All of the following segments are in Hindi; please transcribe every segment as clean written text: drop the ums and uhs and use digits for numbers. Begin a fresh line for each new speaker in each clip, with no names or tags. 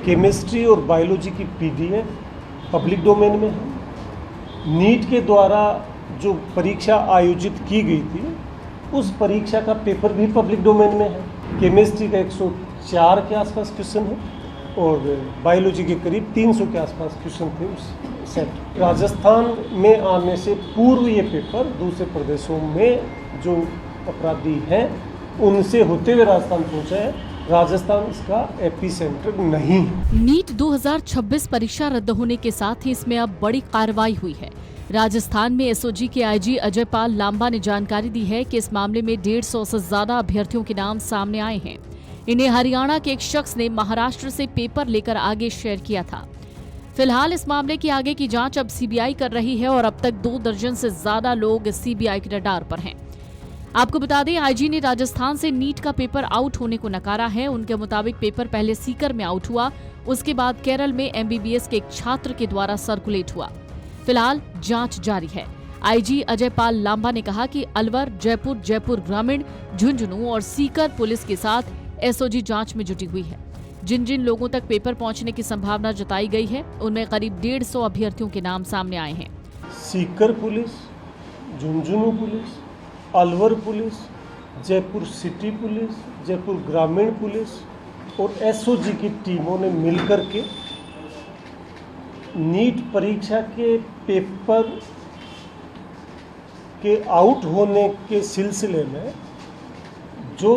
केमिस्ट्री और बायोलॉजी की पीडीएफ पब्लिक डोमेन में है। नीट के द्वारा जो परीक्षा आयोजित की गई थी उस परीक्षा का पेपर भी पब्लिक डोमेन में है। केमिस्ट्री का 104 के आसपास क्वेश्चन है और बायोलॉजी के करीब 300 के आसपास क्वेश्चन थे उस सेट। राजस्थान में आने से पूर्व ये पेपर दूसरे प्रदेशों में जो अपराधी हैं उनसे होते हुए राजस्थान पहुंचा है। राजस्थान इसका एपी सेंटर नहीं है।
नीट 2026 परीक्षा रद्द होने के साथ ही इसमें अब बड़ी कार्रवाई हुई है। राजस्थान में एसओजी के आईजी अजय पाल लांबा ने जानकारी दी है कि इस मामले में 150 से ज्यादा अभ्यर्थियों के नाम सामने आए हैं। इन्हें हरियाणा के एक शख्स ने महाराष्ट्र से पेपर लेकर आगे शेयर किया था। फिलहाल इस मामले की आगे की जांच अब सीबीआई कर रही है और अब तक 2 दर्जन से ज्यादा लोग सीबीआई के रडार पर हैं। आपको बता दें, आईजी ने राजस्थान से नीट का पेपर आउट होने को नकारा है। उनके मुताबिक पेपर पहले सीकर में आउट हुआ, उसके बाद केरल में एमबीबीएस के एक छात्र के द्वारा सर्कुलेट हुआ। फिलहाल जांच जारी है। आईजी अजय पाल लांबा ने कहा कि अलवर, जयपुर ग्रामीण, झुंझुनू और सीकर पुलिस के साथ एसओजी जांच में जुटी हुई है। जिन जिन लोगों तक पेपर पहुंचने की संभावना जताई गई है उनमें करीब 150 अभ्यर्थियों के नाम सामने आए हैं।
Sikar police, Jhunjhunu police, Alwar police, Jaipur city police, Jaipur ग्रामीण पुलिस और एसओजी की टीमों ने मिलकर के नीट परीक्षा के पेपर के आउट होने के सिलसिले में जो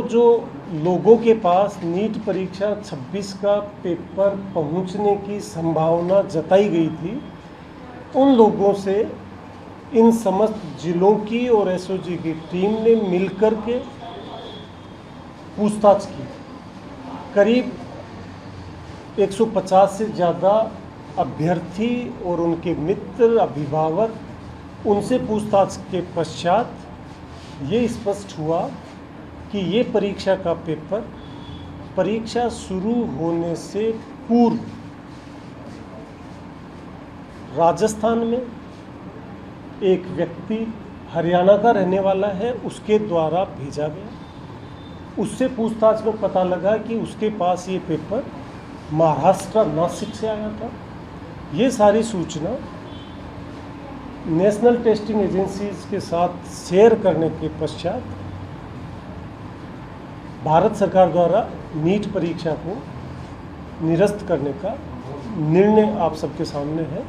लोगों के पास नीट परीक्षा 26 का पेपर पहुंचने की संभावना जताई गई थी, उन लोगों से इन समस्त जिलों की और एसओजी की टीम ने मिलकर के पूछताछ की। करीब 150 से ज़्यादा अभ्यर्थी और उनके मित्र, अभिभावक, उनसे पूछताछ के पश्चात ये स्पष्ट हुआ कि ये परीक्षा का पेपर परीक्षा शुरू होने से पूर्व राजस्थान में एक व्यक्ति हरियाणा का रहने वाला है उसके द्वारा भेजा गया। उससे पूछताछ में पता लगा कि उसके पास ये पेपर महाराष्ट्र नासिक से आया था। ये सारी सूचना नेशनल टेस्टिंग एजेंसीज के साथ शेयर करने के पश्चात भारत सरकार द्वारा नीट परीक्षा को निरस्त करने का निर्णय आप सबके सामने है।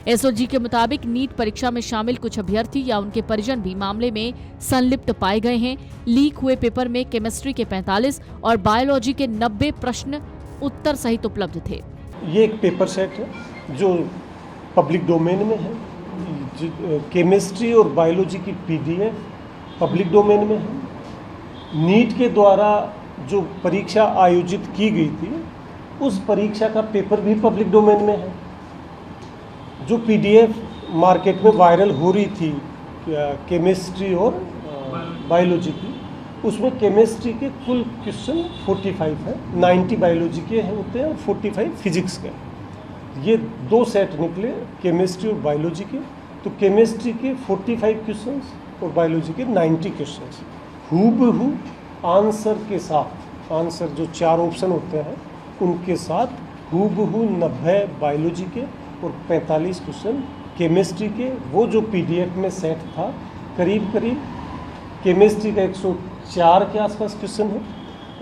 एसओजी के मुताबिक नीट परीक्षा में शामिल कुछ अभ्यर्थी या उनके परिजन भी मामले में संलिप्त पाए गए हैं। लीक हुए पेपर में केमिस्ट्री के 45 और बायोलॉजी के 90 प्रश्न उत्तर सहित उपलब्ध थे।
ये एक पेपर सेट है जो पब्लिक डोमेन में है। केमिस्ट्री और बायोलॉजी की पीडीएफ पब्लिक डोमेन में है। नीट के द्वारा जो परीक्षा आयोजित की गई थी उस परीक्षा का पेपर भी पब्लिक डोमेन में है। जो पीडीएफ मार्केट में वायरल हो रही थी केमिस्ट्री और बायोलॉजी की, उसमें केमिस्ट्री के कुल क्वेश्चन 45 है, 90 बायोलॉजी के होते हैं और 45 फिजिक्स के। ये 2 सेट निकले केमिस्ट्री और बायोलॉजी के। तो केमिस्ट्री के 45 क्वेश्चंस और बायोलॉजी के 90 क्वेश्चंस हूबहू आंसर के साथ, आंसर जो 4 ऑप्शन होते हैं उनके साथ हूबहू 90 बायोलॉजी के और 45 क्वेश्चन केमिस्ट्री के। वो जो पीडीएफ में सेट था करीब केमिस्ट्री का 104 के आसपास क्वेश्चन है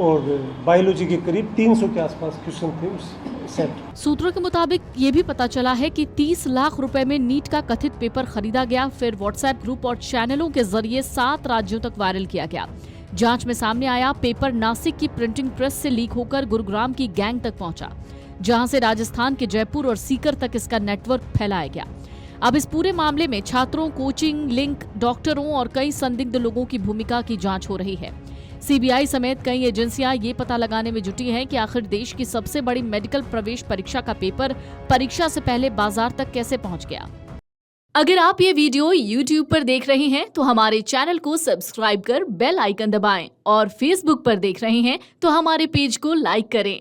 और बायोलॉजी के करीब 300 के आसपास क्वेश्चन थे उस सेट।
सूत्रों के मुताबिक ये भी पता चला है कि 30 लाख रुपए में नीट का कथित पेपर खरीदा गया, फिर व्हाट्सएप ग्रुप और चैनलों के जरिए 7 राज्यों तक वायरल किया गया। जांच में सामने आया पेपर नासिक की प्रिंटिंग प्रेस से लीक होकर गुरुग्राम की गैंग तक पहुंचा, जहां से राजस्थान के जयपुर और सीकर तक इसका नेटवर्क फैलाया गया। अब इस पूरे मामले में छात्रों, कोचिंग, लिंक, डॉक्टरों और कई संदिग्ध लोगों की भूमिका की जांच हो रही है। सीबीआई समेत कई एजेंसियां ये पता लगाने में जुटी हैं कि आखिर देश की सबसे बड़ी मेडिकल प्रवेश परीक्षा का पेपर परीक्षा से पहले बाजार तक कैसे पहुंच गया। अगर आप ये वीडियो YouTube पर देख रहे हैं तो हमारे चैनल को सब्सक्राइब कर बेल आइकन दबाएं और Facebook पर देख रहे हैं तो हमारे पेज को लाइक करें।